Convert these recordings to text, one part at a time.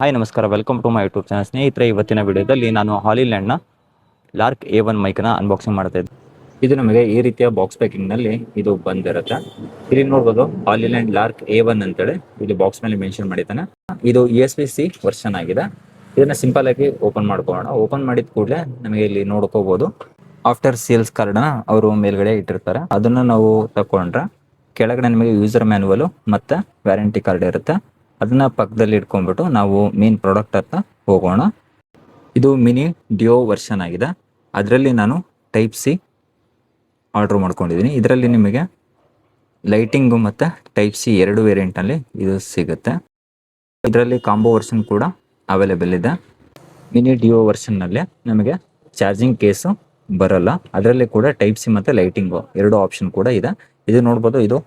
Hi ನಮಸ್ಕಾರ, welcome to my YouTube channel. ಸ್ನೇಹಿತರೆ, ಇವತ್ತಿನ ವಿಡಿಯೋದಲ್ಲಿ ನಾನು ಹಾಲಿಲ್ಯಾಂಡ್ನ ಲಾರ್ಕ್ A1 ಮೈಕ್ನ ಅನ್ಬಾಕ್ಸಿಂಗ್ ಮಾಡ್ತಾ ಇದ್ದೆ. ಇದು ನಮಗೆ ಈ ರೀತಿಯ ಬಾಕ್ಸ್ ಪ್ಯಾಕಿಂಗ್ನಲ್ಲಿ ಇದು ಬಂದಿರುತ್ತೆ. ಇಲ್ಲಿ ನೋಡ್ಬೋದು ಹಾಲಿಲ್ಯಾಂಡ್ ಲಾರ್ಕ್ A1 ಅಂತೇಳಿ ಇಲ್ಲಿ ಬಾಕ್ಸ್ ಮೇಲೆ ಮೆನ್ಷನ್ ಮಾಡಿದ್ದಾನೆ. ಇದು USB-C ವರ್ಷನ್ ಆಗಿದೆ. ಇದನ್ನ ಸಿಂಪಲ್ ಆಗಿ ಓಪನ್ ಮಾಡ್ಕೊಳ್ಳೋಣ. ಓಪನ್ ಮಾಡಿದ ಕೂಡಲೇ ನಮಗೆ ಇಲ್ಲಿ ನೋಡ್ಕೋಬಹುದು ಆಫ್ಟರ್ ಸೇಲ್ಸ್ ಕಾರ್ಡ್ನ ಅವರು ಮೇಲ್ಗಡೆ ಇಟ್ಟಿರ್ತಾರೆ. ಅದನ್ನ ನಾವು ತಕೊಂಡ್ರೆ ಕೆಳಗಡೆ ನಿಮಗೆ ಯೂಸರ್ ಮ್ಯಾನುವಲ್ ಮತ್ತೆ ವ್ಯಾರಂಟಿ ಕಾರ್ಡ್ ಇರುತ್ತೆ. ಅದನ್ನ ಪಕ್ಕದಲ್ಲಿ ಇಟ್ಕೊಂಡ್ಬಿಟ್ಟು ನಾವು ಮೇನ್ ಪ್ರಾಡಕ್ಟ್ ಹತ್ರ ಹೋಗೋಣ. ಇದು ಮಿನಿ ಡಿಯೋ ವರ್ಷನ್ ಆಗಿದೆ. ಅದರಲ್ಲಿ ನಾನು ಟೈಪ್ ಸಿ ಆರ್ಡರ್ ಮಾಡ್ಕೊಂಡಿದ್ದೀನಿ. ಇದರಲ್ಲಿ ನಿಮಗೆ ಲೈಟಿಂಗು ಮತ್ತು ಟೈಪ್ ಸಿ ಎರಡು ವೇರಿಯಂಟಲ್ಲಿ ಇದು ಸಿಗುತ್ತೆ. ಇದರಲ್ಲಿ ಕಾಂಬೋ ವರ್ಷನ್ ಕೂಡ ಅವೈಲೇಬಲ್ ಇದೆ. ಮಿನಿ ಡಿಯೋ ವರ್ಷನ್ನಲ್ಲಿ ನಮಗೆ ಚಾರ್ಜಿಂಗ್ ಕೇಸು ಬರಲ್ಲ. ಅದರಲ್ಲಿ ಕೂಡ ಟೈಪ್ ಸಿ ಮತ್ತು ಲೈಟಿಂಗು ಎರಡು ಆಪ್ಷನ್ ಕೂಡ ಇದೆ. ಇದು ನೋಡ್ಬೋದು, ಇದು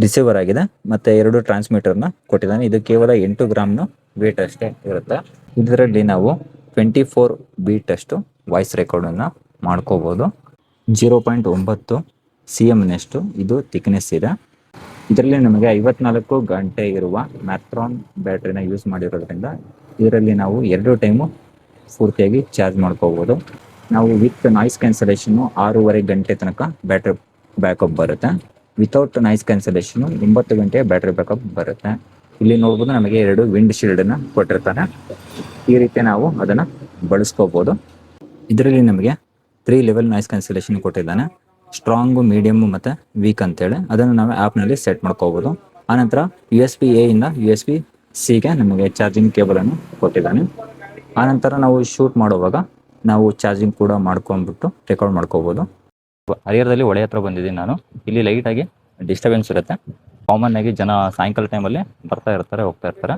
ರಿಸೀವರ್ ಆಗಿದೆ ಮತ್ತು ಎರಡು ಟ್ರಾನ್ಸ್ಮಿಟರ್ನ ಕೊಟ್ಟಿದ್ದಾನೆ. ಇದು ಕೇವಲ 8 ಗ್ರಾಮ್ನ ವೇಟ್ ಅಷ್ಟೇ ಇರುತ್ತೆ. ಇದರಲ್ಲಿ ನಾವು 24 ಬೀಟ್ ಅಷ್ಟು ವಾಯ್ಸ್ ರೆಕಾರ್ಡನ್ನು ಮಾಡ್ಕೋಬೋದು. 0.9 cmನಷ್ಟು ಇದು ಥಿಕ್ನೆಸ್ ಇದೆ. ಇದರಲ್ಲಿ ನಮಗೆ 54 ಗಂಟೆ ಇರುವ ಮ್ಯಾಕ್ಟ್ರಾನ್ ಬ್ಯಾಟ್ರಿನ ಯೂಸ್ ಮಾಡಿರೋದ್ರಿಂದ ಇದರಲ್ಲಿ ನಾವು 2 ಟೈಮು ಪೂರ್ತಿಯಾಗಿ ಚಾರ್ಜ್ ಮಾಡ್ಕೋಬೋದು. ನಾವು ವಿತ್ ನಾಯ್ಸ್ ಕ್ಯಾನ್ಸಲೇಷನ್ನು 6.5 ಗಂಟೆ ತನಕ ಬ್ಯಾಟ್ರಿ ಬ್ಯಾಕಪ್ ಬರುತ್ತೆ. ವಿತೌಟ್ ನಾಯ್ಸ್ ಕ್ಯಾನ್ಸಲೇಷನ್ 9 ಗಂಟೆ ಬ್ಯಾಟ್ರಿ ಬ್ಯಾಕಪ್ ಬರುತ್ತೆ. ಇಲ್ಲಿ ನೋಡ್ಬೋದು, ನಮಗೆ 2 ವಿಂಡ್ ಶೀಲ್ಡನ್ನು ಕೊಟ್ಟಿರ್ತಾನೆ. ಈ ರೀತಿ ನಾವು ಅದನ್ನು ಬಳಸ್ಕೋಬೋದು. ಇದರಲ್ಲಿ ನಮಗೆ 3 ಲೆವೆಲ್ ನಾಯ್ಸ್ ಕ್ಯಾನ್ಸಲೇಷನ್ ಕೊಟ್ಟಿದ್ದಾನೆ. ಸ್ಟ್ರಾಂಗು, ಮೀಡಿಯಮ್ಮು ಮತ್ತು ವೀಕ್ ಅಂತೇಳಿ ಅದನ್ನು ನಾವು ಆ್ಯಪ್ನಲ್ಲಿ ಸೆಟ್ ಮಾಡ್ಕೋಬೋದು. ಆನಂತರ USB-A ಇಂದ USB-Cಗೆ ನಮಗೆ ಚಾರ್ಜಿಂಗ್ ಕೇಬಲನ್ನು ಕೊಟ್ಟಿದ್ದಾನೆ. ಆನಂತರ ನಾವು ಶೂಟ್ ಮಾಡುವಾಗ ನಾವು ಚಾರ್ಜಿಂಗ್ ಕೂಡ ಮಾಡ್ಕೊಂಡ್ಬಿಟ್ಟು ರೆಕಾರ್ಡ್ ಮಾಡ್ಕೋಬೋದು. ಹರಿಹರದಲ್ಲಿ ಒಳೆ ಹತ್ರ ಬಂದಿದ್ದೀನಿ ನಾನು. ಇಲ್ಲಿ ಲೈಟಾಗಿ ಡಿಸ್ಟರ್ಬೆನ್ಸ್ ಇರುತ್ತೆ. ಕಾಮನ್ ಆಗಿ ಜನ ಸಾಯಂಕಾಲ ಟೈಮಲ್ಲಿ ಬರ್ತಾ ಇರ್ತಾರೆ, ಹೋಗ್ತಾ ಇರ್ತಾರೆ.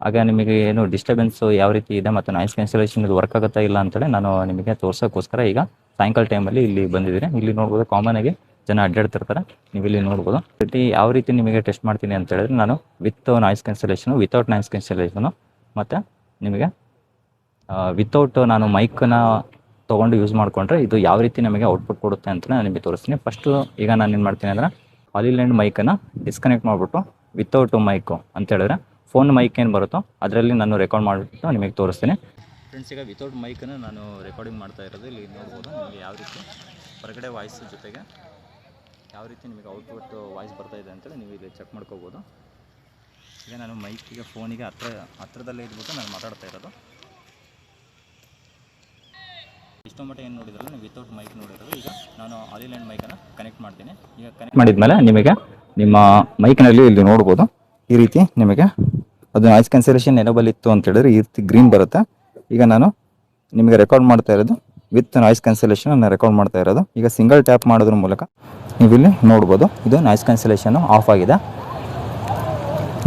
ಆಗ ನಿಮಗೆ ಏನು ಡಿಸ್ಟರ್ಬೆನ್ಸು ಯಾವ ರೀತಿ ಇದೆ ಮತ್ತು ನಾಯ್ಸ್ ಕ್ಯಾನ್ಸಲೇಷನ್ ಇದು ವರ್ಕ್ ಆಗುತ್ತಾ ಇಲ್ಲ ಅಂತೇಳಿ ನಾನು ನಿಮಗೆ ತೋರ್ಸೋಕ್ಕೋಸ್ಕರ ಈಗ ಸಾಯಂಕಾಲ ಟೈಮಲ್ಲಿ ಇಲ್ಲಿ ಬಂದಿದ್ದೀನಿ. ಇಲ್ಲಿ ನೋಡ್ಬೋದು, ಕಾಮನ್ ಆಗಿ ಜನ ಅಡ್ಡಾಡ್ತಿರ್ತಾರೆ. ನೀವು ಇಲ್ಲಿ ನೋಡ್ಬೋದು. ಯಾವ ರೀತಿ ನಿಮಗೆ ಟೆಸ್ಟ್ ಮಾಡ್ತೀನಿ ಅಂತ ಹೇಳಿದ್ರೆ, ನಾನು ವಿತ್ ನಾಯ್ಸ್ ಕ್ಯಾನ್ಸಲೇಷನು, ವಿತೌಟ್ ನಾಯ್ಸ್ ಕ್ಯಾನ್ಸಲೇಷನು ಮತ್ತು ನಿಮಗೆ ವಿತೌಟ್ ನಾನು ಮೈಕನ್ನ ತೊಗೊಂಡು ಯೂಸ್ ಮಾಡಿಕೊಂಡ್ರೆ ಇದು ಯಾವ ರೀತಿ ನಮಗೆ ಔಟ್ಪುಟ್ ಕೊಡುತ್ತೆ ಅಂತ ನಾನು ನಿಮಗೆ ತೋರಿಸ್ತೀನಿ. ಫಸ್ಟು ಈಗ ನಾನು ಏನು ಮಾಡ್ತೀನಿ ಅಂದರೆ, ಹಾಲಿಲ್ಯಾಂಡ್ ಮೈಕನ್ನು ಡಿಸ್ಕನೆಕ್ಟ್ ಮಾಡಿಬಿಟ್ಟು ವಿತೌಟ್ ಮೈಕು ಅಂತ ಹೇಳಿದ್ರೆ ಫೋನ್ ಮೈಕ್ ಏನು ಬರುತ್ತೋ ಅದರಲ್ಲಿ ನಾನು ರೆಕಾರ್ಡ್ ಮಾಡಿಬಿಟ್ಟು ನಿಮಗೆ ತೋರಿಸ್ತೀನಿ. ಫ್ರೆಂಡ್ಸ್, ಈಗ ವಿತೌಟ್ ಮೈಕನ್ನು ನಾನು ರೆಕಾರ್ಡಿಂಗ್ ಮಾಡ್ತಾ ಇರೋದು. ಇಲ್ಲಿ ನೋಡ್ಬೋದು ನಿಮಗೆ ಯಾವ ರೀತಿ ಹೊರಗಡೆ ವಾಯ್ಸ್ ಜೊತೆಗೆ ಯಾವ ರೀತಿ ನಿಮಗೆ ಔಟ್ಪುಟ್ ವಾಯ್ಸ್ ಬರ್ತಾ ಇದೆ ಅಂತೇಳಿ ನೀವು ಇಲ್ಲಿ ಚೆಕ್ ಮಾಡ್ಕೋಬೋದು. ಈಗ ನಾನು ಮೈಕಿಗೆ ಫೋನಿಗೆ ಹತ್ರದಲ್ಲೇ ಇದ್ಬಿಟ್ಟು ನಾನು ಮಾತಾಡ್ತಾ ಇರೋದು. ಇಷ್ಟೋ ಮಟ್ಟ ಏನು ನೋಡಿದ್ರಲ್ಲ, ನೀವು ವಿತೌಟ್ ಮೈಕ್ ನೋಡಿರೋದು. ಈಗ ನಾನು ಹಾಲಿಲ್ಯಾಂಡ್ ಮೈಕನ್ನು ಕನೆಕ್ಟ್ ಮಾಡ್ತೀನಿ. ಈಗ ಕನೆಕ್ಟ್ ಮಾಡಿದ್ಮೇಲೆ ನಿಮಗೆ ನಿಮ್ಮ ಮೈಕ್ನಲ್ಲಿ ಇಲ್ಲಿ ನೋಡ್ಬೋದು, ಈ ರೀತಿ ನಿಮಗೆ ಅದು ನಾಯ್ಸ್ ಕ್ಯಾನ್ಸಲೇಷನ್ ಎನೇಬಲ್ ಇತ್ತು ಅಂತ ಹೇಳಿದ್ರೆ ಈ ರೀತಿ ಗ್ರೀನ್ ಬರುತ್ತೆ. ಈಗ ನಾನು ನಿಮಗೆ ರೆಕಾರ್ಡ್ ಮಾಡ್ತಾ ಇರೋದು ವಿತ್ ನಾಯ್ಸ್ ಕ್ಯಾನ್ಸಲೇಷನ್ ನಾನು ರೆಕಾರ್ಡ್ ಮಾಡ್ತಾ ಇರೋದು. ಈಗ ಸಿಂಗಲ್ ಟ್ಯಾಪ್ ಮಾಡೋದ್ರ ಮೂಲಕ ನೀವು ಇಲ್ಲಿ ನೋಡ್ಬೋದು, ಇದು ನಾಯ್ಸ್ ಕ್ಯಾನ್ಸಲೇಷನ್ನು ಆಫ್ ಆಗಿದೆ.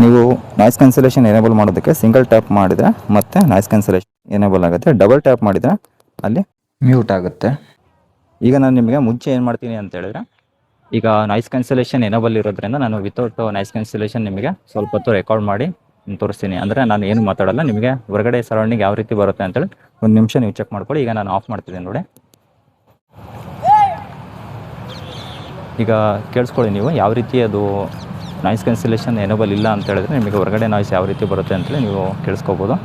ನೀವು ನಾಯ್ಸ್ ಕ್ಯಾನ್ಸಲೇಷನ್ ಎನೇಬಲ್ ಮಾಡೋದಕ್ಕೆ ಸಿಂಗಲ್ ಟ್ಯಾಪ್ ಮಾಡಿದರೆ ಮತ್ತೆ ನಾಯ್ಸ್ ಕ್ಯಾನ್ಸಲೇಷನ್ ಎನೇಬಲ್ ಆಗುತ್ತೆ. ಡಬಲ್ ಟ್ಯಾಪ್ ಮಾಡಿದರೆ ಅಲ್ಲಿ ಮ್ಯೂಟ್ ಆಗುತ್ತೆ. ಈಗ ನಾನು ನಿಮಗೆ ಮುಂಚೆ ಏನು ಮಾಡ್ತೀನಿ ಅಂತ ಹೇಳಿದ್ರೆ, ಈಗ ನಾಯ್ಸ್ ಕ್ಯಾನ್ಸಲೇಷನ್ ಎನೇಬಲ್ ಇರೋದ್ರಿಂದ ನಾನು ವಿತೌಟ್ ನಾಯ್ಸ್ ಕ್ಯಾನ್ಸಲೇಷನ್ ನಿಮಗೆ ಸ್ವಲ್ಪ ಹೊತ್ತು ರೆಕಾರ್ಡ್ ಮಾಡಿ ತೋರಿಸ್ತೀನಿ. ಅಂದರೆ ನಾನು ಏನು ಮಾತಾಡಲ್ಲ, ನಿಮಗೆ ಹೊರಗಡೆ ಸರೌಂಡಿಂಗ್ ಯಾವ ರೀತಿ ಬರುತ್ತೆ ಅಂತೇಳಿ ಒಂದು ನಿಮಿಷ ನೀವು ಚೆಕ್ ಮಾಡ್ಕೊಳ್ಳಿ. ಈಗ ನಾನು ಆಫ್ ಮಾಡ್ತಿದ್ದೀನಿ ನೋಡಿ. ಈಗ ಕೇಳಿಸ್ಕೊಳ್ಳಿ ನೀವು ಯಾವ ರೀತಿ ಅದು ನಾಯ್ಸ್ ಕ್ಯಾನ್ಸಲೇಷನ್ ಎನೇಬಲ್ ಇಲ್ಲ ಅಂತ ಹೇಳಿದ್ರೆ ನಿಮಗೆ ಹೊರಗಡೆ ನಾಯ್ಸ್ ಯಾವ ರೀತಿ ಬರುತ್ತೆ ಅಂತೇಳಿ ನೀವು ಕೇಳಿಸ್ಕೋಬೋದು.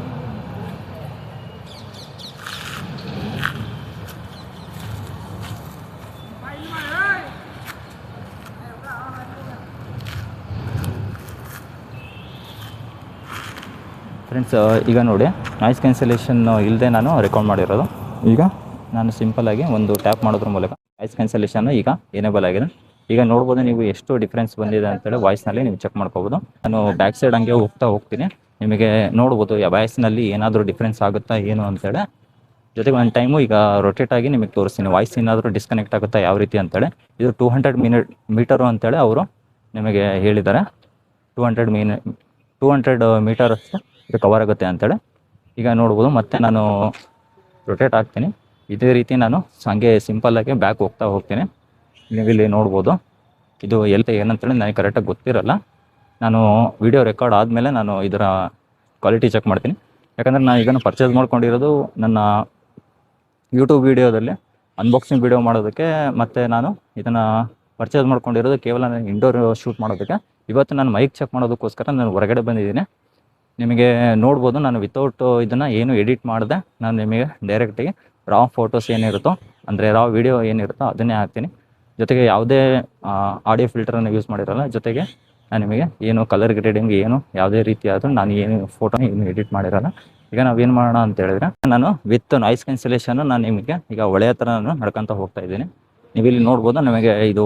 ಫ್ರೆಂಡ್ಸ್, ಈಗ ನೋಡಿ, ನಾಯ್ಸ್ ಕ್ಯಾನ್ಸಲೇಷನ್ ಇಲ್ಲದೆ ನಾನು ರೆಕಾರ್ಡ್ ಮಾಡಿರೋದು. ಈಗ ನಾನು ಸಿಂಪಲ್ಲಾಗಿ ಒಂದು ಟ್ಯಾಪ್ ಮಾಡೋದ್ರ ಮೂಲಕ ನಾಯ್ಸ್ ಕ್ಯಾನ್ಸಲೇಷನ್ ಈಗ ಎನೇಬಲ್ ಆಗಿದೆ. ಈಗ ನೋಡ್ಬೋದು ನೀವು ಎಷ್ಟು ಡಿಫ್ರೆನ್ಸ್ ಬಂದಿದೆ ಅಂತೇಳಿ ವಾಯ್ಸ್ನಲ್ಲಿ ನೀವು ಚೆಕ್ ಮಾಡ್ಕೋಬೋದು. ನಾನು ಬ್ಯಾಕ್ ಸೈಡ್ ಹಂಗೆ ಹೋಗ್ತೀನಿ. ನಿಮಗೆ ನೋಡ್ಬೋದು ವಾಯ್ಸ್ನಲ್ಲಿ ಏನಾದರೂ ಡಿಫ್ರೆನ್ಸ್ ಆಗುತ್ತಾ ಏನು ಅಂತೇಳಿ. ಜೊತೆಗೆ ಒಂದು ಟೈಮು ಈಗ ರೊಟೇಟ್ ಆಗಿ ನಿಮಗೆ ತೋರಿಸ್ತೀನಿ, ವಾಯ್ಸ್ ಏನಾದರೂ ಡಿಸ್ಕನೆಕ್ಟ್ ಆಗುತ್ತಾ ಯಾವ ರೀತಿ ಅಂತೇಳಿ. ಇದು 200 ಮೀಟರು ಅಂತೇಳಿ ಅವರು ನಿಮಗೆ ಹೇಳಿದ್ದಾರೆ. 200 ಮೀಟರ್ ಇದು ಕವರ್ ಆಗುತ್ತೆ ಅಂತೇಳಿ. ಈಗ ನೋಡ್ಬೋದು, ಮತ್ತೆ ನಾನು ರೊಟೇಟ್ ಆಗ್ತೀನಿ. ಇದೇ ರೀತಿ ನಾನು ಹಂಗೆ ಸಿಂಪಲ್ಲಾಗಿ ಬ್ಯಾಕ್ ಹೋಗ್ತೀನಿ. ನೀವು ಇಲ್ಲಿ ನೋಡ್ಬೋದು, ಇದು ಏನಂತೇಳಿ ನನಗೆ ಕರೆಕ್ಟಾಗಿ ಗೊತ್ತಿರಲ್ಲ. ನಾನು ವಿಡಿಯೋ ರೆಕಾರ್ಡ್ ಆದಮೇಲೆ ನಾನು ಇದರ ಕ್ವಾಲಿಟಿ ಚೆಕ್ ಮಾಡ್ತೀನಿ. ಯಾಕಂದರೆ ನಾನು ಈಗ ಪರ್ಚೇಸ್ ಮಾಡ್ಕೊಂಡಿರೋದು ನನ್ನ ಯೂಟ್ಯೂಬ್ ವೀಡಿಯೋದಲ್ಲಿ ಅನ್ಬಾಕ್ಸಿಂಗ್ ವೀಡಿಯೋ ಮಾಡೋದಕ್ಕೆ, ಮತ್ತು ನಾನು ಇದನ್ನು ಪರ್ಚೇಸ್ ಮಾಡ್ಕೊಂಡಿರೋದು ಕೇವಲ ನಾನು ಇಂಡೋರ್ ಶೂಟ್ ಮಾಡೋದಕ್ಕೆ. ಇವತ್ತು ನಾನು ಮೈಕ್ ಚೆಕ್ ಮಾಡೋದಕ್ಕೋಸ್ಕರ ನಾನು ಹೊರಗಡೆ ಬಂದಿದ್ದೀನಿ. ನಿಮಗೆ ನೋಡ್ಬೋದು ನಾನು ವಿತೌಟ್ ಇದನ್ನು ಏನು ಎಡಿಟ್ ಮಾಡಿದೆ ನಾನು ನಿಮಗೆ ಡೈರೆಕ್ಟಾಗಿ ರಾ ಫೋಟೋಸ್ ಏನಿರುತ್ತೋ ಅಂದರೆ ರಾ ವಿಡಿಯೋ ಏನಿರುತ್ತೋ ಅದನ್ನೇ ಹಾಕ್ತೀನಿ. ಜೊತೆಗೆ ಯಾವುದೇ ಆಡಿಯೋ ಫಿಲ್ಟರನ್ನು ಯೂಸ್ ಮಾಡಿರಲ್ಲ. ಜೊತೆಗೆ ನಾನು ನಿಮಗೆ ಏನು ಕಲರ್ ಗ್ರೇಡಿಂಗ್ ಏನು ಯಾವುದೇ ರೀತಿಯಾದರೂ ನಾನು ಏನು ಫೋಟೋನ ಏನು ಎಡಿಟ್ ಮಾಡಿರಲ್ಲ. ಈಗ ನಾವೇನು ಮಾಡೋಣ ಅಂತ ಹೇಳಿದ್ರೆ ನಾನು ವಿತ್ ನಾಯ್ಸ್ ಕ್ಯಾನ್ಸಲೇಷನ್ನು ನಾನು ನಿಮಗೆ ಈಗ ಒಳ್ಳೆಯ ಥರ ನಾನು ನಡ್ಕೊತ ಹೋಗ್ತಾ ಇದ್ದೀನಿ. ನೀವು ಇಲ್ಲಿ ನೋಡ್ಬೋದು ನಮಗೆ ಇದು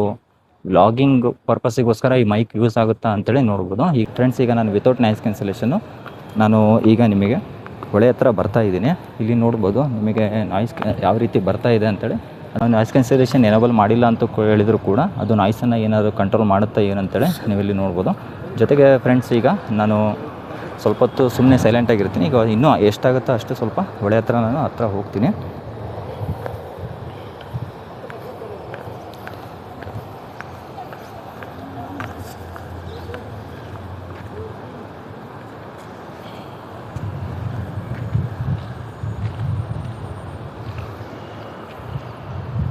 ವ್ಲಾಗಿಂಗ್ ಪರ್ಪಸ್ಸಿಗೋಸ್ಕರ ಈ ಮೈಕ್ ಯೂಸ್ ಆಗುತ್ತಾ ಅಂತೇಳಿ ನೋಡ್ಬೋದು. ಈಗ ಫ್ರೆಂಡ್ಸ್ ಈಗ ನಾನು ವಿತೌಟ್ ನಾಯ್ಸ್ ಕ್ಯಾನ್ಸಲೇಷನ್ನು ನಾನು ಈಗ ನಿಮಗೆ ಒಳ್ಳೆಯ ಹತ್ರ ಬರ್ತಾ ಇದ್ದೀನಿ. ಇಲ್ಲಿ ನೋಡ್ಬೋದು ನಿಮಗೆ ನಾಯ್ಸ್ ಯಾವ ರೀತಿ ಬರ್ತಾ ಇದೆ ಅಂತೇಳಿ. ನಾನು ನಾಯ್ಸ್ ಕ್ಯಾನ್ಸಲೇಷನ್ ಎನೇಬಲ್ ಮಾಡಿಲ್ಲ ಅಂತ ಹೇಳಿದ್ರು ಕೂಡ ಅದು ನಾಯ್ಸನ್ನು ಏನಾದರೂ ಕಂಟ್ರೋಲ್ ಮಾಡುತ್ತಾ ಏನಂತೇಳಿ ನೀವು ಇಲ್ಲಿ ನೋಡ್ಬೋದು. ಜೊತೆಗೆ ಫ್ರೆಂಡ್ಸ್ ಈಗ ನಾನು ಸ್ವಲ್ಪ ಹೊತ್ತು ಸುಮ್ಮನೆ ಸೈಲೆಂಟಾಗಿರ್ತೀನಿ. ಈಗ ಇನ್ನೂ ಎಷ್ಟಾಗುತ್ತೋ ಅಷ್ಟು ಸ್ವಲ್ಪ ಒಳ್ಳೆಯ ಹತ್ರ ನಾನು ಹತ್ರ ಹೋಗ್ತೀನಿ.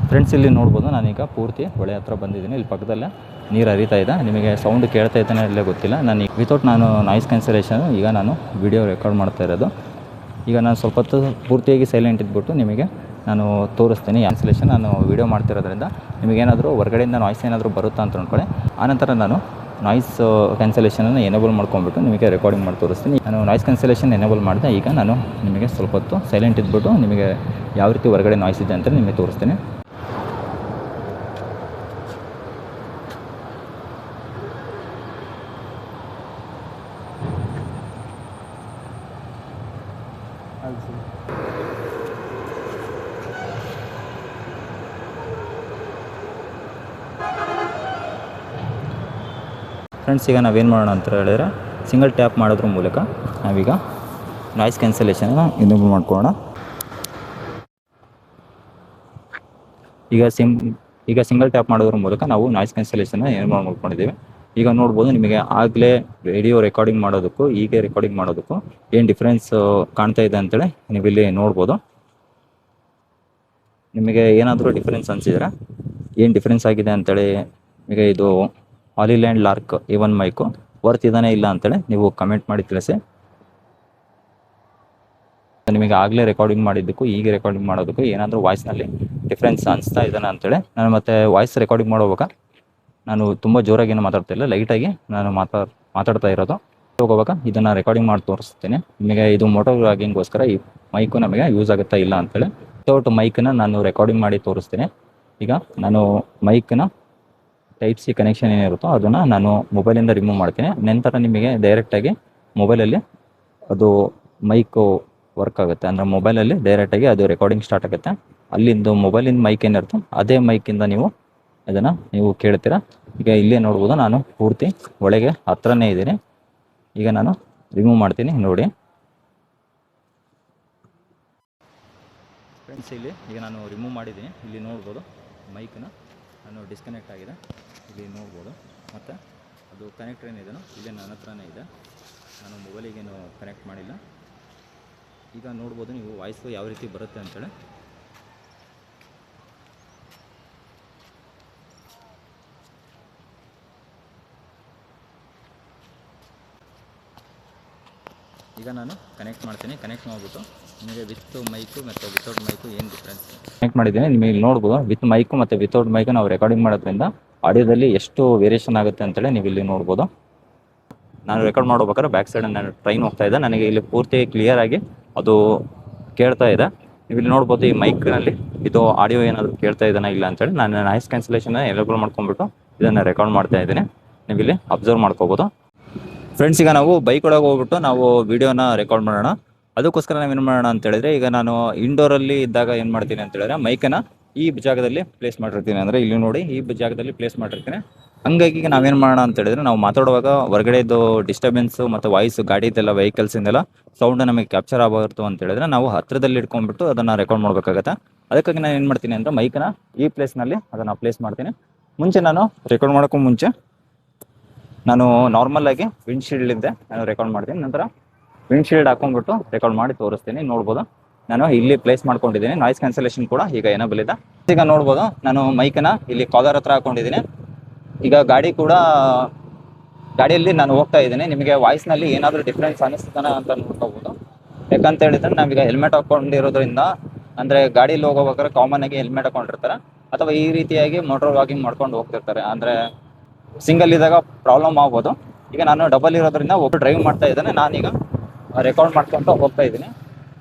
ಫ್ರೆಂಡ್ಸ್ ಇಲ್ಲಿ ನೋಡ್ಬೋದು ನಾನೀಗ ಪೂರ್ತಿ ಹೊಳೆ ಹತ್ರ ಬಂದಿದ್ದೀನಿ. ಇಲ್ಲಿ ಪಕ್ಕದಲ್ಲೇ ನೀರು ಹರಿತಾ ಇದೆ. ನಿಮಗೆ ಸೌಂಡ್ ಕೇಳ್ತಾ ಇದ್ದಾನೆ ಇಲ್ಲೇ ಗೊತ್ತಿಲ್ಲ. ನಾನು ವಿತೌಟ್ ನಾನು ನಾಯ್ಸ್ ಕ್ಯಾನ್ಸಲೇಷನ್ ಈಗ ನಾನು ವಿಡಿಯೋ ರೆಕಾರ್ಡ್ ಮಾಡ್ತಾ ಇರೋದು. ಈಗ ನಾನು ಸ್ವಲ್ಪ ಹೊತ್ತು ಪೂರ್ತಿಯಾಗಿ ಸೈಲೆಂಟ್ ಇದ್ಬಿಟ್ಟು ನಿಮಗೆ ನಾನು ತೋರಿಸ್ತೀನಿ. ಕ್ಯಾನ್ಸಲೇಷನ್ ನಾನು ವಿಡಿಯೋ ಮಾಡ್ತಿರೋದ್ರಿಂದ ನಿಮಗೇನಾದರೂ ಹೊರಗಡೆಯಿಂದ ನಾಯ್ಸ್ ಏನಾದರೂ ಬರುತ್ತಾ ಅಂತ ಅಂದ್ಕೊಳ್ಳಿ. ಆನಂತರ ನಾನು ನಾಯ್ಸ್ ಕ್ಯಾನ್ಸಲೇಷನನ್ನು ಎನೇಬಲ್ ಮಾಡ್ಕೊಂಡ್ಬಿಟ್ಟು ನಿಮಗೆ ರೆಕಾರ್ಡಿಂಗ್ ಮಾಡಿ ತೋರಿಸ್ತೀನಿ. ನಾನು ನಾಯ್ಸ್ ಕ್ಯಾನ್ಸಲೇಷನ್ ಎನೇಬಲ್ ಮಾಡಿದೆ. ಈಗ ನಾನು ನಿಮಗೆ ಸ್ವಲ್ಪ ಹೊತ್ತು ಸೈಲೆಂಟ್ ಇದ್ಬಿಟ್ಟು ನಿಮಗೆ ಯಾವ ರೀತಿ ಹೊರಗಡೆ ನಾಯ್ಸ್ ಇದೆ ಅಂತ ನಿಮಗೆ ತೋರಿಸ್ತೀನಿ. ಫ್ರೆಂಡ್ಸ್ ಈಗ ನಾವೇನು ಮಾಡೋಣ ಅಂತ ಹೇಳಿದ್ರೆ ಸಿಂಗಲ್ ಟ್ಯಾಪ್ ಮಾಡೋದ್ರ ಮೂಲಕ ನಾವೀಗ ನಾಯ್ಸ್ ಕ್ಯಾನ್ಸಲೇಷನ್ನ ಎನೇಬಲ್ ಮಾಡ್ಕೊಳ್ಳೋಣ. ಈಗ ಸಿಂಗಲ್ ಟ್ಯಾಪ್ ಮಾಡೋದ್ರ ಮೂಲಕ ನಾವು ನಾಯ್ಸ್ ಕ್ಯಾನ್ಸಲೇಷನ್ನ ಎನೇಬಲ್ ಮಾಡ್ಕೊಂಡಿದ್ದೀವಿ. ಈಗ ನೋಡ್ಬೋದು ನಿಮಗೆ ಆಗಲೇ ವಿಡಿಯೋ ರೆಕಾರ್ಡಿಂಗ್ ಮಾಡೋದಕ್ಕೂ ಹೀಗೆ ರೆಕಾರ್ಡಿಂಗ್ ಮಾಡೋದಕ್ಕೂ ಏನು ಡಿಫ್ರೆನ್ಸ್ ಕಾಣ್ತಾ ಇದೆ ಅಂತೇಳಿ ನೀವಿಲ್ಲಿ ನೋಡ್ಬೋದು. ನಿಮಗೆ ಏನಾದರೂ ಡಿಫ್ರೆನ್ಸ್ ಅನಿಸಿದ್ರೆ ಏನು ಡಿಫ್ರೆನ್ಸ್ ಆಗಿದೆ ಅಂತೇಳಿ ಈಗ ಇದು ಹಾಲಿಲ್ಯಾಂಡ್ ಲಾರ್ಕ್ A1 ಮೈಕು ವರ್ತ್ ಇದಾನೆ ಇಲ್ಲ ಅಂತೇಳಿ ನೀವು ಕಮೆಂಟ್ ಮಾಡಿ ತಿಳಿಸಿ. ನಿಮಗೆ ಆಗಲೇ ರೆಕಾರ್ಡಿಂಗ್ ಮಾಡಿದ್ದಕ್ಕೂ ಈಗ ರೆಕಾರ್ಡಿಂಗ್ ಮಾಡೋದಕ್ಕೂ ಏನಾದರೂ ವಾಯ್ಸ್ನಲ್ಲಿ ಡಿಫ್ರೆನ್ಸ್ ಅನಿಸ್ತಾ ಇದ್ದಾನೆ ಅಂತೇಳಿ. ನಾನು ಮತ್ತೆ ವಾಯ್ಸ್ ರೆಕಾರ್ಡಿಂಗ್ ಮಾಡುವಾಗ ನಾನು ತುಂಬ ಜೋರಾಗಿ ಏನು ಮಾತಾಡ್ತಾ ಇಲ್ಲ, ಲೈಟಾಗಿ ನಾನು ಮಾತಾಡ್ತಾ ಇರೋದು. ಹೋಗುವಾಗ ಇದನ್ನು ರೆಕಾರ್ಡಿಂಗ್ ಮಾಡಿ ತೋರಿಸ್ತೀನಿ ನಿಮಗೆ. ಇದು ಮೋಟೋ ವ್ಲಾಗಿಂಗ್ಗೋಸ್ಕರ ಈ ಮೈಕು ನಮಗೆ ಯೂಸ್ ಆಗುತ್ತಾ ಇಲ್ಲ ಅಂತೇಳಿ ವಿತೌಟ್ ಮೈಕನ್ನು ನಾನು ರೆಕಾರ್ಡಿಂಗ್ ಮಾಡಿ ತೋರಿಸ್ತೀನಿ. ಈಗ ನಾನು ಮೈಕ್ನ ಟೈಪ್ ಸಿ ಕನೆಕ್ಷನ್ ಏನಿರುತ್ತೋ ಅದನ್ನು ನಾನು ಮೊಬೈಲಿಂದ ರಿಮೂವ್ ಮಾಡ್ತೀನಿ. ನಂತರ ನಿಮಗೆ ಡೈರೆಕ್ಟಾಗಿ ಮೊಬೈಲಲ್ಲಿ ಅದು ಮೈಕು ವರ್ಕ್ ಆಗುತ್ತೆ. ಅಂದರೆ ಮೊಬೈಲಲ್ಲಿ ಡೈರೆಕ್ಟಾಗಿ ಅದು ರೆಕಾರ್ಡಿಂಗ್ ಸ್ಟಾರ್ಟ್ ಆಗುತ್ತೆ. ಅಲ್ಲಿಂದು ಮೊಬೈಲಿಂದ ಮೈಕ್ ಏನಿರುತ್ತೋ ಅದೇ ಮೈಕಿಂದ ನೀವು ಕೇಳ್ತೀರಾ. ಈಗ ಇಲ್ಲೇ ನೋಡ್ಬೋದು ನಾನು ಪೂರ್ತಿ ಒಳಗೆ ಹತ್ರನೇ ಇದ್ದೀನಿ. ಈಗ ನಾನು ರಿಮೂವ್ ಮಾಡ್ತೀನಿ ನೋಡಿ ಫ್ರೆಂಡ್ಸ್. ಇಲ್ಲಿ ಈಗ ನಾನು ರಿಮೂವ್ ಮಾಡಿದ್ದೀನಿ. ಇಲ್ಲಿ ನೋಡ್ಬೋದು ಮೈಕ್ನ ನಾನು ಡಿಸ್ಕನೆಕ್ಟ್ ಆಗಿದೆ. ಇಲ್ಲಿ ನೋಡ್ಬೋದು ಮತ್ತು ಅದು ಕನೆಕ್ಟರ್ ಏನಿದೆಯೋ ಇಲ್ಲೇ ನನ್ನ ಹತ್ರನೇ ಇದೆ. ನಾನು ಮೊಬೈಲಿಗೇನು ಕನೆಕ್ಟ್ ಮಾಡಿಲ್ಲ. ಈಗ ನೋಡ್ಬೋದು ನೀವು ವಾಯ್ಸು ಯಾವ ರೀತಿ ಬರುತ್ತೆ ಅಂತೇಳಿ. ಈಗ ನಾನು ಕನೆಕ್ಟ್ ಮಾಡ್ತೀನಿ. ಕನೆಕ್ಟ್ ಮಾಡಿಬಿಟ್ಟು ನಿಮಗೆ ವಿತ್ ಮೈಕು ಮತ್ತು ವಿತೌಟ್ ಮೈಕು ಏನು ಡಿಫ್ರೆನ್ಸ್ ಕನೆಕ್ಟ್ ಮಾಡಿದ್ದೀನಿ ನಿಮಗೆ ಇಲ್ಲಿ ನೋಡ್ಬೋದು. ವಿತ್ ಮೈಕು ಮತ್ತು ವಿತೌಟ್ ಮೈಕು ನಾವು ರೆಕಾರ್ಡಿಂಗ್ ಮಾಡೋದ್ರಿಂದ ಆಡಿಯೋದಲ್ಲಿ ಎಷ್ಟು ವೇರಿಯೇಷನ್ ಆಗುತ್ತೆ ಅಂತೇಳಿ ನೀವು ಇಲ್ಲಿ ನೋಡ್ಬೋದು. ನಾನು ರೆಕಾರ್ಡ್ ಮಾಡ್ಬೇಕಾದ್ರೆ ಬ್ಯಾಕ್ ಸೈಡ್ ನಾನು ಟ್ರೈನ್ ಹೋಗ್ತಾ ಇದೆ. ನನಗೆ ಇಲ್ಲಿ ಪೂರ್ತಿ ಕ್ಲಿಯರಾಗಿ ಅದು ಕೇಳ್ತಾ ಇದೆ. ನೀವು ಇಲ್ಲಿ ನೋಡ್ಬೋದು ಈ ಮೈಕ್ನಲ್ಲಿ ಇದು ಆಡಿಯೋ ಏನಾದರೂ ಕೇಳ್ತಾ ಇದ್ದಾನ ಇಲ್ಲ ಅಂತೇಳಿ ನಾನು ನಾಯ್ಸ್ ಕ್ಯಾನ್ಸಲೇಷನ್ನ ಎನೇಬಲ್ ಮಾಡ್ಕೊಂಡ್ಬಿಟ್ಟು ಇದನ್ನು ರೆಕಾರ್ಡ್ ಮಾಡ್ತಾ ಇದ್ದೀನಿ. ನೀವು ಇಲ್ಲಿ ಅಬ್ಸರ್ವ್ ಮಾಡ್ಕೋಬೋದು. ಫ್ರೆಂಡ್ಸ್ ಈಗ ನಾವು ಬೈಕ್ ಒಳಗೆ ಹೋಗ್ಬಿಟ್ಟು ನಾವು ವಿಡಿಯೋನ ರೆಕಾರ್ಡ್ ಮಾಡೋಣ. ಅದಕ್ಕೋಸ್ಕರ ನಾವೇನು ಮಾಡೋಣ ಅಂತ ಹೇಳಿದ್ರೆ ಈಗ ನಾನು ಇಂಡೋರಲ್ಲಿ ಇದ್ದಾಗ ಏನು ಮಾಡ್ತೀನಿ ಅಂತ ಹೇಳಿದ್ರೆ ಮೈಕನ್ನು ಈ ಜಾಗದಲ್ಲಿ ಪ್ಲೇಸ್ ಮಾಡಿರ್ತೀನಿ. ಅಂದರೆ ಇಲ್ಲಿ ನೋಡಿ ಈ ಜಾಗದಲ್ಲಿ ಪ್ಲೇಸ್ ಮಾಡಿರ್ತೀನಿ. ಹಂಗಾಗಿ ಈಗ ನಾವೇನು ಮಾಡೋಣ ಅಂತ ಹೇಳಿದ್ರೆ ನಾವು ಮಾತಾಡುವಾಗ ಹೊರಗಡೆದು ಡಿಸ್ಟರ್ಬೆನ್ಸು ಮತ್ತು ವಾಯ್ಸು ಗಾಡಿದೆಲ್ಲ ವೆಹಿಕಲ್ಸಿಂದೆಲ್ಲ ಸೌಂಡ್ ನಮಗೆ ಕ್ಯಾಪ್ಚರ್ ಆಗಬಾರ್ದು ಅಂತ ಹೇಳಿದ್ರೆ ನಾವು ಹತ್ತಿರದಲ್ಲಿ ಇಟ್ಕೊಂಡ್ಬಿಟ್ಟು ಅದನ್ನು ರೆಕಾರ್ಡ್ ಮಾಡಬೇಕಾಗತ್ತೆ. ಅದಕ್ಕಾಗಿ ನಾನು ಏನು ಮಾಡ್ತೀನಿ ಅಂದರೆ ಮೈಕನ್ನ ಈ ಪ್ಲೇಸ್ನಲ್ಲಿ ಅದನ್ನು ಪ್ಲೇಸ್ ಮಾಡ್ತೀನಿ. ಮುಂಚೆ ನಾನು ರೆಕಾರ್ಡ್ ಮಾಡೋಕ್ಕೂ ಮುಂಚೆ ನಾನು ನಾರ್ಮಲಾಗಿ ವಿಂಡ್ಶೀಲ್ಡಿಂದ ನಾನು ರೆಕಾರ್ಡ್ ಮಾಡ್ತೀನಿ. ನಂತರ ವಿಂಡ್ಶೀಲ್ಡ್ ಹಾಕೊಂಡ್ಬಿಟ್ಟು ರೆಕಾರ್ಡ್ ಮಾಡಿ ತೋರಿಸ್ತೀನಿ. ನೋಡ್ಬೋದು ನಾನು ಇಲ್ಲಿ ಪ್ಲೇಸ್ ಮಾಡ್ಕೊಂಡಿದ್ದೀನಿ. ನಾಯ್ಸ್ ಕ್ಯಾನ್ಸಲೇಷನ್ ಕೂಡ ಈಗ ಎನೇಬಲ್ ಇದೆ. ಈಗ ನೋಡ್ಬೋದು ನಾನು ಮೈಕನ್ನ ಇಲ್ಲಿ ಕಾಲರ್ ಹತ್ರ ಹಾಕೊಂಡಿದ್ದೀನಿ. ಈಗ ಗಾಡಿ ಕೂಡ ಗಾಡಿಯಲ್ಲಿ ನಾನು ಹೋಗ್ತಾ ಇದ್ದೀನಿ, ನಿಮಗೆ ವಾಯ್ಸ್ನಲ್ಲಿ ಏನಾದರೂ ಡಿಫ್ರೆನ್ಸ್ ಅನಿಸ್ತಾನ ಅಂತ ನೋಡ್ಕೋಬೋದು. ಯಾಕಂತ ಹೇಳಿದ್ರೆ ನಾವೀಗ ಹೆಲ್ಮೆಟ್ ಹಾಕೊಂಡಿರೋದ್ರಿಂದ, ಅಂದರೆ ಗಾಡೀಲಿ ಹೋಗೋಬೇಕಾದ್ರೆ ಕಾಮನ್ ಆಗಿ ಹೆಲ್ಮೆಟ್ ಹಾಕೊಂಡಿರ್ತಾರೆ, ಅಥವಾ ಈ ರೀತಿಯಾಗಿ ಮೋಟರ್ ವಾಕಿಂಗ್ ಮಾಡ್ಕೊಂಡು ಹೋಗ್ತಿರ್ತಾರೆ. ಅಂದರೆ ಸಿಂಗಲ್ ಇದ್ದಾಗ ಪ್ರಾಬ್ಲಮ್ ಆಗ್ಬೋದು. ಈಗ ನಾನು ಡಬಲ್ ಇರೋದ್ರಿಂದ ಒಬ್ಬರು ಡ್ರೈವ್ ಮಾಡ್ತಾ ಇದ್ದಾನೆ, ನಾನೀಗ ರೆಕಾರ್ಡ್ ಮಾಡ್ಕೊಂಡು ಹೋಗ್ತಾ ಇದ್ದೀನಿ.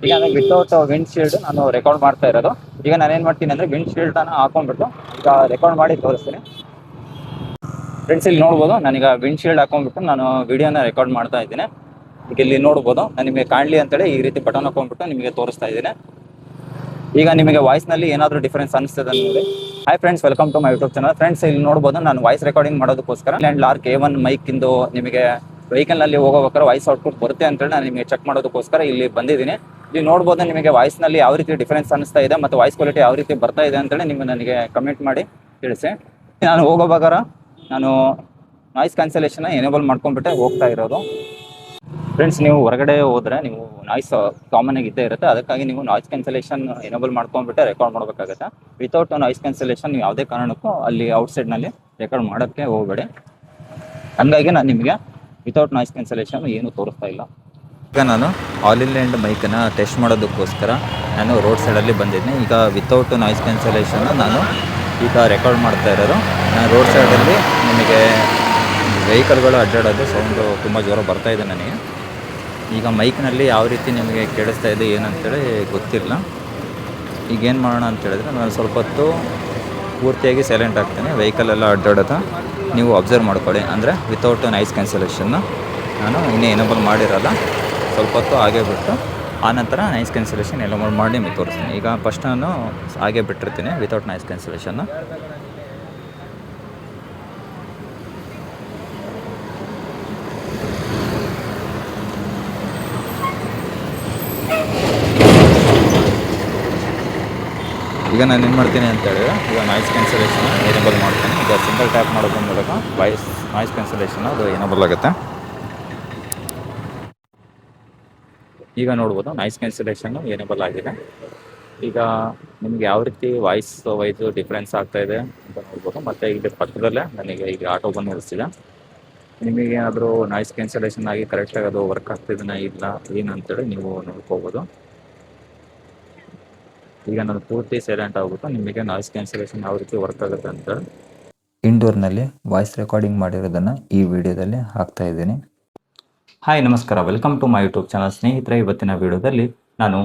ಈಗ ನಾನು ವಿತೌಟ್ ವಿಂಡ್ ಶೀಲ್ಡ್ ನಾನು ರೆಕಾರ್ಡ್ ಮಾಡ್ತಾ ಇರೋದು. ಈಗ ನಾನು ಏನು ಮಾಡ್ತೀನಿ ಅಂದರೆ ವಿಂಡ್ ಶೀಲ್ಡನ್ನು ಹಾಕೊಂಡ್ಬಿಟ್ಟು ಈಗ ರೆಕಾರ್ಡ್ ಮಾಡಿ ತೋರಿಸ್ತೀನಿ. ಫ್ರೆಂಡ್ಸ್, ಇಲ್ಲಿ ನೋಡ್ಬೋದು, ನಾನೀಗ ವಿಂಡ್ ಶೀಲ್ಡ್ ಹಾಕೊಂಡ್ಬಿಟ್ಟು ನಾನು ವಿಡಿಯೋನ ರೆಕಾರ್ಡ್ ಮಾಡ್ತಾ ಇದ್ದೀನಿ. ಈಗ ಇಲ್ಲಿ ನೋಡ್ಬೋದು, ನಾನು ನಿಮಗೆ ಕಾಣಲಿ ಅಂತೇಳಿ ಈ ರೀತಿ ಬಟನ್ ಹಾಕೊಂಡ್ಬಿಟ್ಟು ನಿಮಗೆ ತೋರಿಸ್ತಾ ಇದ್ದೀನಿ. ಈಗ ನಿಮಗೆ ವಾಯ್ಸ್ನಲ್ಲಿ ಏನಾದರೂ ಡಿಫ್ರೆನ್ಸ್ ಅನಿಸ್ತದೆ ನೋಡಿ. Hi friends, welcome to my YouTube channel. Friends, ಇಲ್ಲಿ ನೋಡ್ಬೋದು, ನಾನು ವಾಯ್ಸ್ ರೆಕಾರ್ಡಿಂಗ್ ಮಾಡೋದಕ್ಕೋಸ್ಕರ ಲಾರ್ಕ್ A1 ಮೈಕಿಂದು ನಿಮಗೆ ವೆಹಿಕಲ್ನಲ್ಲಿ ಹೋಗೋಬೇಕಾದ್ರೆ ವಾಯ್ಸ್ ಔಟ್ಪುಟ್ ಬರುತ್ತೆ ಅಂತೇಳಿ ನಾನು ನಿಮಗೆ ಚೆಕ್ ಮಾಡೋದಕ್ಕೋಸ್ಕರ ಇಲ್ಲಿ ಬಂದಿದ್ದೀನಿ. ಇಲ್ಲಿ ನೋಡ್ಬೋದು, ನಿಮಗೆ ವಾಯ್ಸ್ನಲ್ಲಿ ಯಾವ ರೀತಿ ಡಿಫ್ರೆನ್ಸ್ ಅನಿಸ್ತಾ ಇದೆ ಮತ್ತು ವಾಯ್ಸ್ ಕ್ವಾಲಿಟಿ ಯಾವ ರೀತಿ ಬರ್ತಾ ಇದೆ ಅಂತೇಳಿ ನೀವು ನನಗೆ ಕಮೆಂಟ್ ಮಾಡಿ ತಿಳಿಸಿ. ನಾನು ಹೋಗೋಬೇಕಾದ್ರೆ ನಾನು ನಾಯ್ಸ್ ಕ್ಯಾನ್ಸಲೇಷನ್ನ ಎನೇಬಲ್ ಮಾಡ್ಕೊಂಡ್ಬಿಟ್ಟೆ ಹೋಗ್ತಾ ಇರೋದು. ಫ್ರೆಂಡ್ಸ್, ನೀವು ಹೊರಗಡೆ ಹೋದರೆ ನೀವು ನಾಯ್ಸ್ ಕಾಮನ್ ಆಗಿ ಇದ್ದೇ ಇರುತ್ತೆ, ಅದಕ್ಕಾಗಿ ನೀವು ನಾಯ್ಸ್ ಕ್ಯಾನ್ಸಲೇಷನ್ ಎನೇಬಲ್ ಮಾಡ್ಕೊಂಡ್ಬಿಟ್ಟೆ ರೆಕಾರ್ಡ್ ಮಾಡಬೇಕಾಗುತ್ತೆ. ವಿತೌಟ್ ನಾಯ್ಸ್ ಕ್ಯಾನ್ಸಲೇಷನ್ ನೀವು ಯಾವುದೇ ಕಾರಣಕ್ಕೂ ಅಲ್ಲಿ ಔಟ್ಸೈಡ್ನಲ್ಲಿ ರೆಕಾರ್ಡ್ ಮಾಡೋಕ್ಕೆ ಹೋಗಬೇಡಿ. ಹಂಗಾಗಿ ನಾನು ನಿಮಗೆ ವಿತೌಟ್ ನಾಯ್ಸ್ ಕ್ಯಾನ್ಸಲೇಷನ್ ಏನು ತೋರಿಸ್ತಾ ಇಲ್ಲ. ಈಗ ನಾನು ಆಲ್ ಇನ್ ಲ್ಯಾಂಡ್ ಮೈಕನ್ನು ಟೆಸ್ಟ್ ಮಾಡೋದಕ್ಕೋಸ್ಕರ ನಾನು ರೋಡ್ ಸೈಡಲ್ಲಿ ಬಂದಿದ್ದೀನಿ. ಈಗ ವಿತೌಟ್ ನಾಯ್ಸ್ ಕ್ಯಾನ್ಸಲೇಷನ್ ನಾನು ಈಗ ರೆಕಾರ್ಡ್ ಮಾಡ್ತಾ ಇರೋದು. ನಾನು ರೋಡ್ ಸೈಡಲ್ಲಿ ನಿಮಗೆ ವೆಹಿಕಲ್ಗಳು ಅಡ್ಡಾಡೋದು ಸೌಂಡು ತುಂಬ ಜೋರ ಬರ್ತಾ ಇದೆ ನನಗೆ. ಈಗ ಮೈಕ್ನಲ್ಲಿ ಯಾವ ರೀತಿ ನಿಮಗೆ ಕೇಳಿಸ್ತಾ ಇದೆ ಏನಂತೇಳಿ ಗೊತ್ತಿಲ್ಲ. ಈಗೇನು ಮಾಡೋಣ ಅಂತ ಹೇಳಿದ್ರೆ, ನಾನು ಸ್ವಲ್ಪ ಹೊತ್ತು ಪೂರ್ತಿಯಾಗಿ ಸೈಲೆಂಟ್ ಆಗ್ತೇನೆ. ವೆಹಿಕಲೆಲ್ಲ ಅಡ್ಡಾಡೋದು ನೀವು ಅಬ್ಸರ್ವ್ ಮಾಡ್ಕೊಳ್ಳಿ. ಅಂದರೆ ವಿತೌಟ್ ನಾಯ್ಸ್ ಕ್ಯಾನ್ಸಲೇಷನ್ನ ನಾನು ಇನ್ನೂ ಎನೇಬಲ್ ಮಾಡಿರಲ್ಲ. ಸ್ವಲ್ಪ ಹೊತ್ತು ಹಾಗೆ ಬಿಟ್ಟು ಆನಂತರ ನಾಯ್ಸ್ ಕ್ಯಾನ್ಸಲೇಷನ್ ಎನೇಬಲ್ ಮಾಡಿ ನಿಮಗೆ ತೋರಿಸ್ತೀನಿ. ಈಗ ಫಸ್ಟ್ ನಾನು ಹಾಗೆ ಬಿಟ್ಟಿರ್ತೀನಿ ವಿತೌಟ್ ನಾಯ್ಸ್ ಕ್ಯಾನ್ಸಲೇಷನ್ನ. ಈಗ ನಾನು ಏನು ಮಾಡ್ತೀನಿ ಅಂತ ಹೇಳಿದ್ರೆ, ಈಗ ನಾಯ್ಸ್ ಕ್ಯಾನ್ಸಲೇಷನ್ ಎನೇಬಲ್ ಮಾಡ್ತೀನಿ. ಈಗ ಸಿಂಗಲ್ ಟ್ಯಾಪ್ ಮಾಡೋದ್ರ ಮೂಲಕ ನಾಯ್ಸ್ ಕ್ಯಾನ್ಸಲೇಷನ್ ಅದು ಎನೇಬಲ್ ಆಗುತ್ತೆ. ಈಗ ನೋಡ್ಬೋದು, ನಾಯ್ಸ್ ಕ್ಯಾನ್ಸಲೇಷನ್ನು ಎನೇಬಲ್ ಆಗಿದೆ. ಈಗ ನಿಮ್ಗೆ ಯಾವ ರೀತಿ ವಾಯ್ಸ್ ವೈಸು ಡಿಫ್ರೆನ್ಸ್ ಆಗ್ತಾ ಇದೆ ಅಂತ ನೋಡ್ಬೋದು. ಮತ್ತು ಇಲ್ಲಿ ಪಕ್ಕದಲ್ಲೇ ನನಗೆ ಈಗ ಆಟೋ ಬಂದು ನಿಲ್ಲಿಸಿದೆ. ನಿಮಗೆ ಏನಾದರೂ ನಾಯ್ಸ್ ಕ್ಯಾನ್ಸಲೇಷನ್ ಆಗಿ ಕರೆಕ್ಟಾಗಿ ಅದು ವರ್ಕ್ ಆಗ್ತಿದೆಯಾ ಇಲ್ಲ ಏನಂತೇಳಿ ನೀವು ನೋಡ್ಕೋಬೋದು. ಈಗ ನಾನು ಪೂರ್ತಿ ಸೈಲೆಂಟ್ ಆಗ್ಬಿಟ್ಟು ನಿಮಗೆ ನಾಯ್ಸ್ ಕ್ಯಾನ್ಸಲೇಷನ್ ಯಾವ ರೀತಿ ವರ್ಕ್ ಆಗುತ್ತೆ ಅಂತ ಇಂಡೋರ್ನಲ್ಲಿ ವಾಯ್ಸ್ ರೆಕಾರ್ಡಿಂಗ್ ಮಾಡಿರೋದನ್ನು ಈ ವಿಡಿಯೋದಲ್ಲಿ ಹಾಕ್ತಾ ಇದ್ದೀನಿ. ಹಾಯ್, ನಮಸ್ಕಾರ, welcome to my YouTube channel. ಸ್ನೇಹಿತರೆ, ಇವತ್ತಿನ ವಿಡಿಯೋದಲ್ಲಿ ನಾನು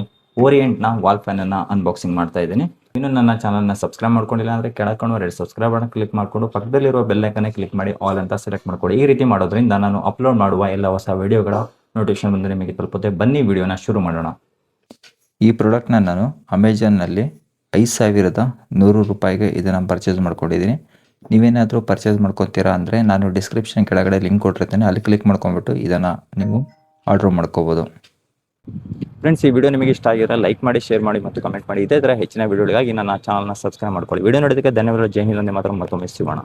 ಓರಿಯೆಂಟ್ನ ವಾಲ್ ಫ್ಯಾನನ್ನು ಅನ್ಬಾಕ್ಸಿಂಗ್ ಮಾಡ್ತಾ ಇದ್ದೀನಿ. ಇನ್ನು ನನ್ನ ಚಾನಲ್ನ ಸಬ್ಸ್ಕ್ರೈಬ್ ಮಾಡ್ಕೊಂಡಿಲ್ಲ ಅಂದರೆ ಕೆಳಕೊಂಡು ಎರಡು ಸಬ್ಸ್ಕ್ರೈಬ್ ಅನ್ನು ಕ್ಲಿಕ್ ಮಾಡಿಕೊಂಡು ಪಕ್ಕದಲ್ಲಿರುವ ಬೆಲ್ ಐಕನ್ನೇ ಕ್ಲಿಕ್ ಮಾಡಿ ಆಲ್ ಅಂತ ಸೆಲೆಕ್ಟ್ ಮಾಡ್ಕೊಳ್ಳಿ. ಈ ರೀತಿ ಮಾಡೋದ್ರಿಂದ ನಾನು ಅಪ್ಲೋಡ್ ಮಾಡುವ ಎಲ್ಲ ಹೊಸ ವಿಡಿಯೋಗಳ ನೋಟಿಫಿಕೇಶನ್ ಬಂದು ನಿಮಗೆ ತಲುಪುತ್ತೆ. ಬನ್ನಿ ವಿಡಿಯೋನ ಶುರು ಮಾಡೋಣ. ಈ ಪ್ರಾಡಕ್ಟ್ನ ನಾನು ಅಮೆಜಾನ್ನಲ್ಲಿ 5100 ರೂಪಾಯಿಗೆ ಇದನ್ನು ಪರ್ಚೇಸ್ ಮಾಡ್ಕೊಂಡಿದ್ದೀನಿ. ನೀವೇನಾದರೂ ಪರ್ಚೇಸ್ ಮಾಡ್ಕೊತೀರಾ ಅಂದರೆ ನಾನು ಡಿಸ್ಕ್ರಿಪ್ಷನ್ ಕೆಳಗಡೆ ಲಿಂಕ್ ಕೊಟ್ಟಿರ್ತೀನಿ, ಅಲ್ಲಿ ಕ್ಲಿಕ್ ಮಾಡ್ಕೊಂಡ್ಬಿಟ್ಟು ಇದನ್ನು ನೀವು ಆರ್ಡ್ರ್ ಮಾಡ್ಕೋಬೋದು. ಫ್ರೆಂಡ್ಸ್, ಈ ವಿಡಿಯೋ ನಿಮಗೆ ಇಷ್ಟ ಆಗಿರೋ ಲೈಕ್ ಮಾಡಿ, ಶೇರ್ ಮಾಡಿ ಮತ್ತು ಕಮೆಂಟ್ ಮಾಡಿ. ಇದೇ ಥರ ಹೆಚ್ಚಿನ ವಿಡಿಯೋಗಳಿಗಾಗಿ ನನ್ನ ಚಾನಲ್ನ ಸಬ್ಸ್ಕ್ರೈಬ್ ಮಾಡ್ಕೊಳ್ಳಿ. ವಿಡಿಯೋ ನೋಡೋದಕ್ಕೆ ಧನ್ಯವಾದಗಳು. ಜೈ ಹಿಂದ್, ಮಾತ್ರ ಮತ್ತೊಮ್ಮೆ ಸಿಗೋಣ.